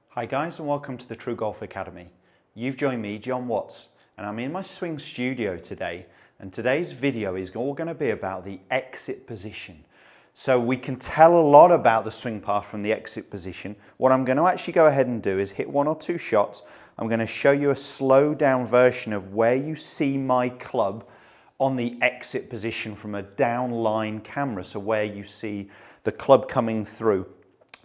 Hi guys, and welcome to the TruGolf Academy. You've joined me, Jon Watts, and I'm in my swing studio today, and today's video is all going to be about the exit position. So we can tell a lot about the swing path from the exit position. What I'm going to actually go ahead and do is hit one or two shots. I'm going to show you a slow down version of where you see my club on the exit position from a downline camera, so where you see the club coming through.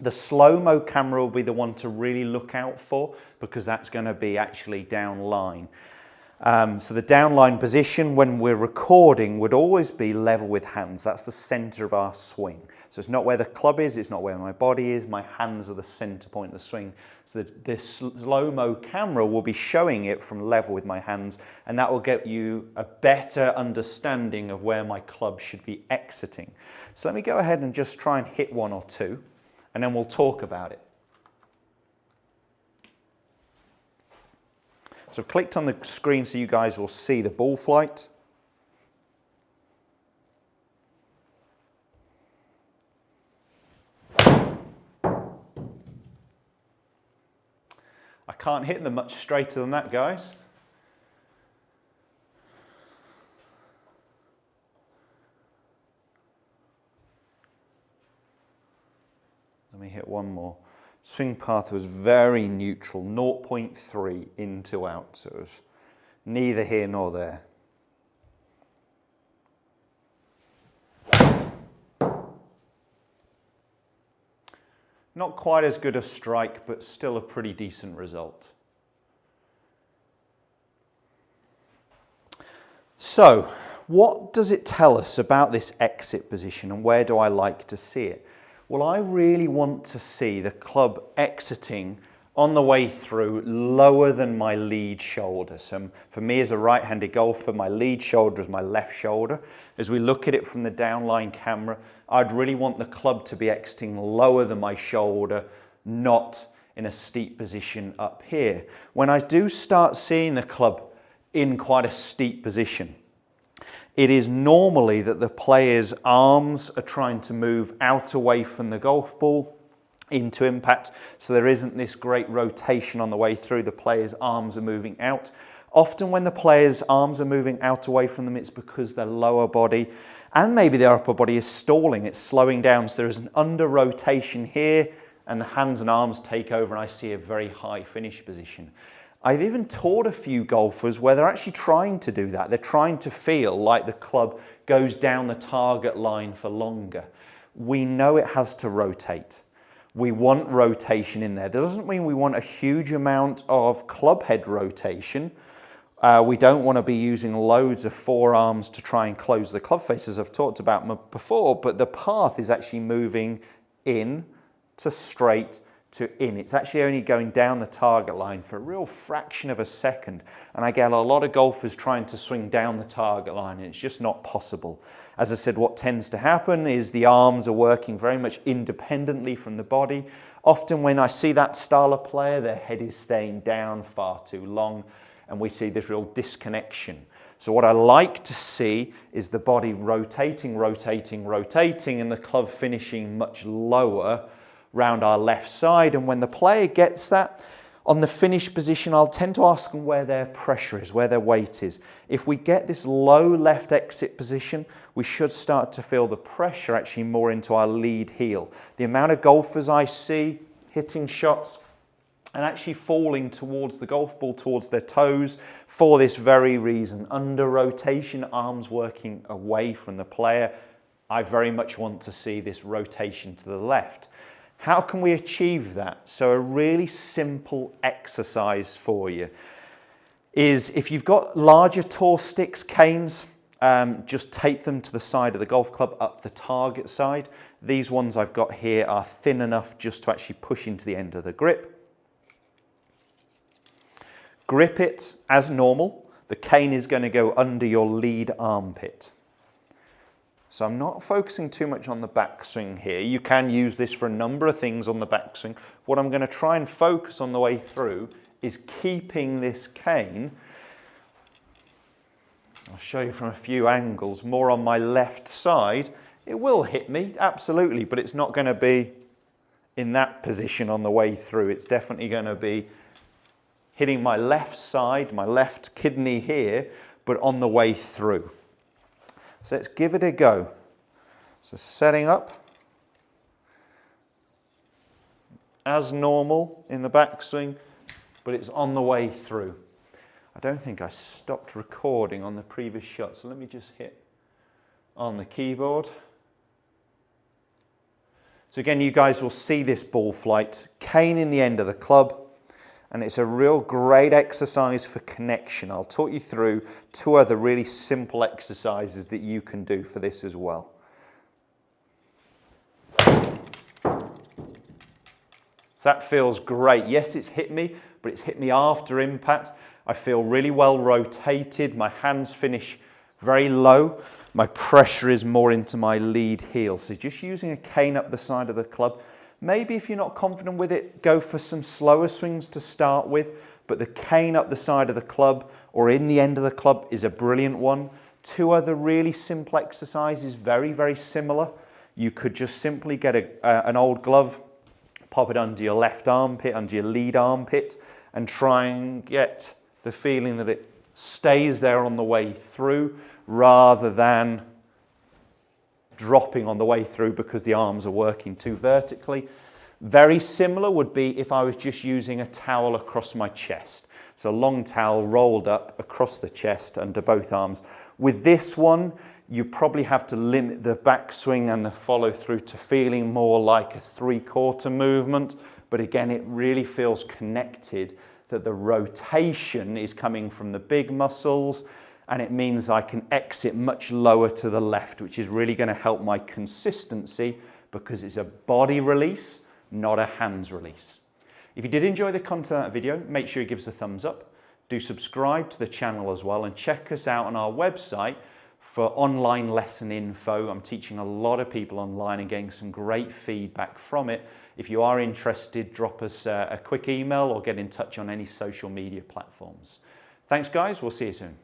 The slow-mo camera will be the one to really look out for because that's going to be actually downline. So the downline position when we're recording would always be level with hands. That's the center of our swing. So it's not where the club is, it's not where my body is, my hands are the center point of the swing. So this slow-mo camera will be showing it from level with my hands, and that will get you a better understanding of where my club should be exiting. So let me go ahead and just try and hit one or two, and then we'll talk about it. So I've clicked on the screen so you guys will see the ball flight. I can't hit them much straighter than that, guys. Let me hit one more. Swing path was very neutral, 0.3 in to out, so it was neither here nor there. Not quite as good a strike, but still a pretty decent result. So, what does it tell us about this exit position, and where do I like to see it? Well, I really want to see the club exiting on the way through lower than my lead shoulder. So for me as a right-handed golfer, my lead shoulder is my left shoulder. As we look at it from the downline camera, I'd really want the club to be exiting lower than my shoulder, not in a steep position up here. When I do start seeing the club in quite a steep position, it is normally that the player's arms are trying to move out away from the golf ball into impact, so there isn't this great rotation on the way through. The player's arms are moving out. Often when the player's arms are moving out away from them, it's because their lower body and maybe their upper body is stalling, it's slowing down, so there is an under rotation here and the hands and arms take over, and I see a very high finish position. I've even taught a few golfers where they're actually trying to do that. They're trying to feel like the club goes down the target line for longer. We know it has to rotate. We want rotation in there. That doesn't mean we want a huge amount of club head rotation. We don't want to be using loads of forearms to try and close the club face, as I've talked about before, but the path is actually moving in to straight to in. It's actually only going down the target line for a real fraction of a second, and I get a lot of golfers trying to swing down the target line, and it's just not possible. As I said, what tends to happen is the arms are working very much independently from the body. Often when I see that style of player, their head is staying down far too long, and we see this real disconnection. So what I like to see is the body rotating, rotating, rotating, and the club finishing much lower round our left side. And when the player gets that, on the finish position, I'll tend to ask them where their pressure is, where their weight is. If we get this low left exit position, we should start to feel the pressure actually more into our lead heel. The amount of golfers I see hitting shots and actually falling towards the golf ball, towards their toes, for this very reason. Under rotation, arms working away from the player. I very much want to see this rotation to the left. How can we achieve that? So a really simple exercise for you is, if you've got larger tall sticks, canes, just tape them to the side of the golf club up the target side. These ones I've got here are thin enough just to actually push into the end of the grip. Grip it as normal. The cane is going to go under your lead armpit. So I'm not focusing too much on the backswing here. You can use this for a number of things on the backswing. What I'm going to try and focus on the way through is keeping this cane, I'll show you from a few angles, more on my left side, It will hit me, absolutely, but it's not going to be in that position on the way through. It's definitely going to be hitting my left side, my left kidney here, but on the way through. So let's give it a go. So setting up as normal in the backswing, but it's on the way through. I don't think I stopped recording on the previous shot, so let me just hit on the keyboard. So again, you guys will see this ball flight, cane in the end of the club, and it's a real great exercise for connection. I'll talk you through 2 other really simple exercises that you can do for this as well. So that feels great. Yes, it's hit me, but it's hit me after impact. I feel really well rotated. My hands finish very low. My pressure is more into my lead heel. So just using a cane up the side of the club. Maybe if you're not confident with it, go for some slower swings to start with. But the cane up the side of the club or in the end of the club is a brilliant one. 2 other really simple exercises, very, very similar. You could just simply get an old glove, pop it under your left armpit, under your lead armpit, and try and get the feeling that it stays there on the way through rather than dropping on the way through because the arms are working too vertically. Very similar would be if I was just using a towel across my chest. So a long towel rolled up across the chest under both arms. With this one, you probably have to limit the backswing and the follow through to feeling more like a 3/4 movement. But again, it really feels connected, that the rotation is coming from the big muscles, and it means I can exit much lower to the left, which is really going to help my consistency because it's a body release, not a hands release. If you did enjoy the content of that video, make sure you give us a thumbs up. Do subscribe to the channel as well, and check us out on our website for online lesson info. I'm teaching a lot of people online and getting some great feedback from it. If you are interested, drop us a quick email or get in touch on any social media platforms. Thanks guys, we'll see you soon.